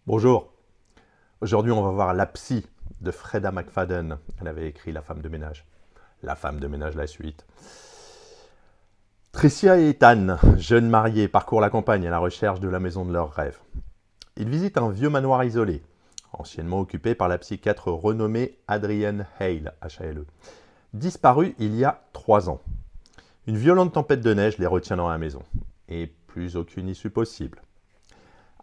Bonjour, aujourd'hui on va voir La Psy de Freda McFadden. Elle avait écrit La femme de ménage. La femme de ménage, la suite. Tricia et Ethan, jeunes mariés, parcourent la campagne à la recherche de la maison de leurs rêves. Ils visitent un vieux manoir isolé, anciennement occupé par la psychiatre renommée Adrienne Hale, H-A-L-E, disparue il y a 3 ans. Une violente tempête de neige les retient dans la maison, et plus aucune issue possible.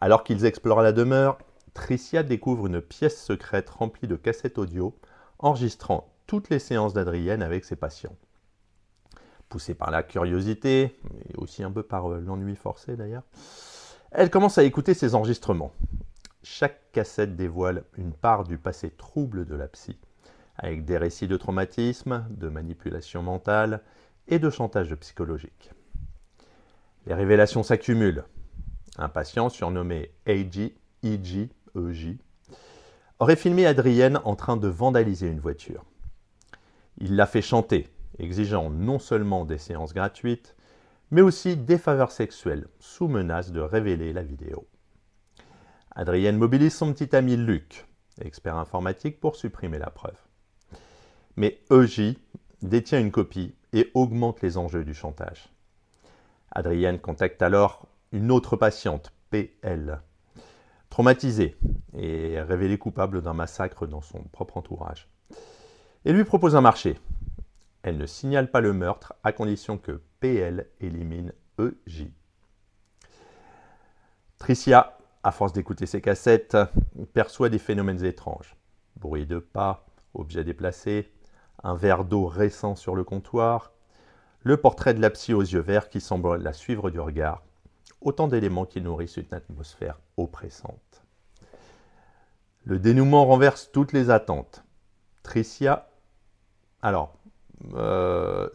Alors qu'ils explorent la demeure, Tricia découvre une pièce secrète remplie de cassettes audio, enregistrant toutes les séances d'Adrienne avec ses patients. Poussée par la curiosité, et aussi un peu par l'ennui forcé d'ailleurs, elle commence à écouter ces enregistrements. Chaque cassette dévoile une part du passé trouble de la psy, avec des récits de traumatisme, de manipulation mentale et de chantage psychologique. Les révélations s'accumulent. Un patient surnommé EJ, aurait filmé Adrienne en train de vandaliser une voiture. Il l'a fait chanter, exigeant non seulement des séances gratuites, mais aussi des faveurs sexuelles, sous menace de révéler la vidéo. Adrienne mobilise son petit ami Luc, expert informatique, pour supprimer la preuve. Mais EJ détient une copie et augmente les enjeux du chantage. Adrienne contacte alors une autre patiente, PL, traumatisée et révélée coupable d'un massacre dans son propre entourage, et lui propose un marché. Elle ne signale pas le meurtre à condition que PL élimine EJ. Tricia, à force d'écouter ses cassettes, perçoit des phénomènes étranges. Bruit de pas, objets déplacés, un verre d'eau récent sur le comptoir, le portrait de la psy aux yeux verts qui semble la suivre du regard. Autant d'éléments qui nourrissent une atmosphère oppressante. Le dénouement renverse toutes les attentes. Tricia... Alors,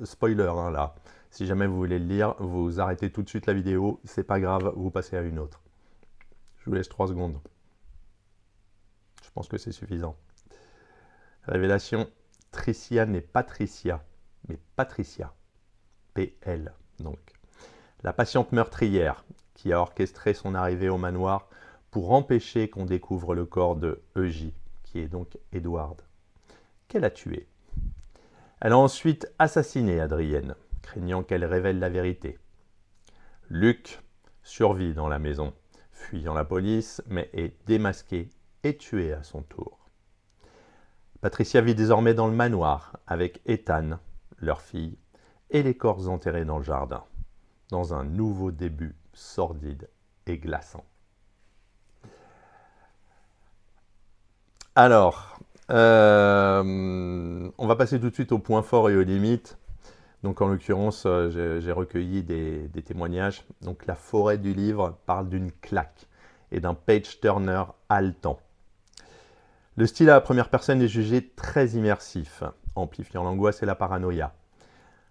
spoiler hein, là. Si jamais vous voulez le lire, vous arrêtez tout de suite la vidéo. C'est pas grave, vous passez à une autre. Je vous laisse 3 secondes. Je pense que c'est suffisant. Révélation. Tricia n'est pas Tricia, mais Patricia. PL, donc. La patiente meurtrière qui a orchestré son arrivée au manoir pour empêcher qu'on découvre le corps de EJ, qui est donc Edward, qu'elle a tué. Elle a ensuite assassiné Adrienne, craignant qu'elle révèle la vérité. Luc survit dans la maison, fuyant la police, mais est démasqué et tué à son tour. Patricia vit désormais dans le manoir avec Ethan, leur fille, et les corps enterrés dans le jardin, dans un nouveau début sordide et glaçant. Alors, on va passer tout de suite aux points forts et aux limites. Donc en l'occurrence, j'ai recueilli des témoignages. Donc la forêt du livre parle d'une claque et d'un page-turner haletant. Le style à la première personne est jugé très immersif, amplifiant l'angoisse et la paranoïa.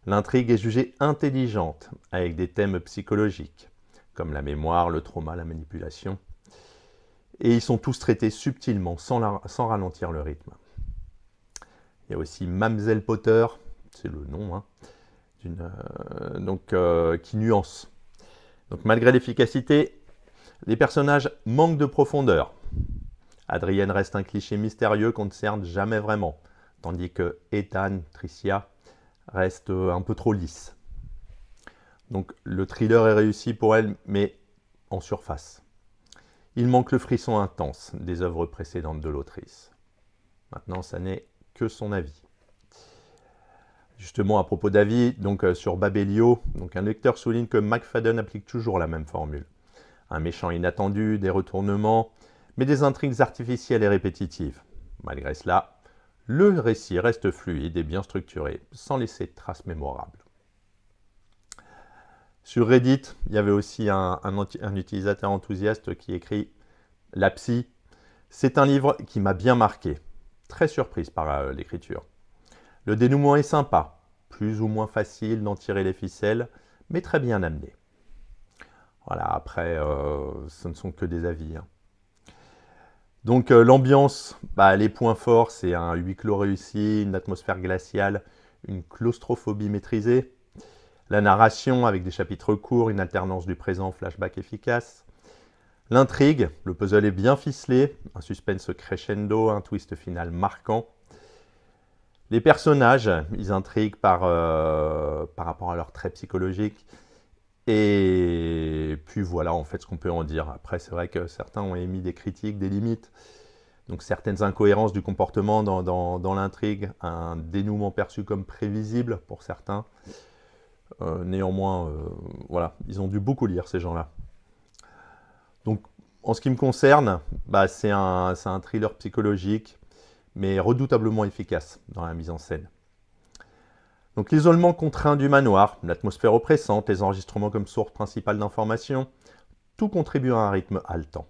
L'intrigue est jugée intelligente, avec des thèmes psychologiques, comme la mémoire, le trauma, la manipulation. Et ils sont tous traités subtilement, sans ralentir le rythme. Il y a aussi Mamselle Potter, c'est le nom, hein, qui nuance. Donc malgré l'efficacité, les personnages manquent de profondeur. Adrienne reste un cliché mystérieux qu'on ne cerne jamais vraiment, tandis que Ethan, Tricia, reste un peu trop lisse. Donc le thriller est réussi pour elle, mais en surface. Il manque le frisson intense des œuvres précédentes de l'autrice. Maintenant, ça n'est que son avis. Justement, à propos d'avis, sur Babelio, un lecteur souligne que McFadden applique toujours la même formule. Un méchant inattendu, des retournements, mais des intrigues artificielles et répétitives. Malgré cela, le récit reste fluide et bien structuré, sans laisser de traces mémorables. Sur Reddit, il y avait aussi un utilisateur enthousiaste qui écrit « La Psy, c'est un livre qui m'a bien marqué. Très surprise par l'écriture. Le dénouement est sympa, plus ou moins facile d'en tirer les ficelles, mais très bien amené. » Voilà, après, ce ne sont que des avis. Hein. Donc l'ambiance, les points forts, c'est un huis clos réussi, une atmosphère glaciale, une claustrophobie maîtrisée. La narration avec des chapitres courts, une alternance du présent, flashback efficace. L'intrigue, le puzzle est bien ficelé, un suspense crescendo, un twist final marquant. Les personnages, ils intriguent par rapport à leur trait psychologique. Et puis voilà en fait ce qu'on peut en dire. Après c'est vrai que certains ont émis des critiques, des limites. Donc certaines incohérences du comportement dans l'intrigue, un dénouement perçu comme prévisible pour certains. Néanmoins, voilà, ils ont dû beaucoup lire ces gens-là. Donc en ce qui me concerne, bah, c'est un thriller psychologique, mais redoutablement efficace dans la mise en scène. Donc l'isolement contraint du manoir, l'atmosphère oppressante, les enregistrements comme source principale d'information, tout contribue à un rythme haletant.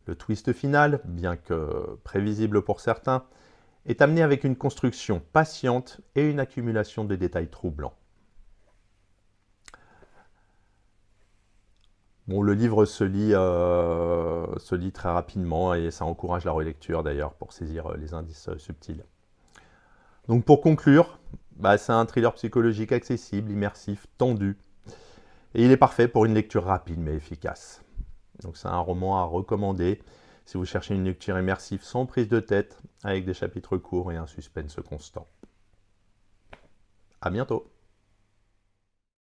Le twist final, bien que prévisible pour certains, est amené avec une construction patiente et une accumulation de détails troublants. Bon, le livre se lit très rapidement et ça encourage la relecture d'ailleurs pour saisir les indices subtils. Donc pour conclure, bah, c'est un thriller psychologique accessible, immersif, tendu. Et il est parfait pour une lecture rapide mais efficace. Donc c'est un roman à recommander si vous cherchez une lecture immersive sans prise de tête, avec des chapitres courts et un suspense constant. À bientôt!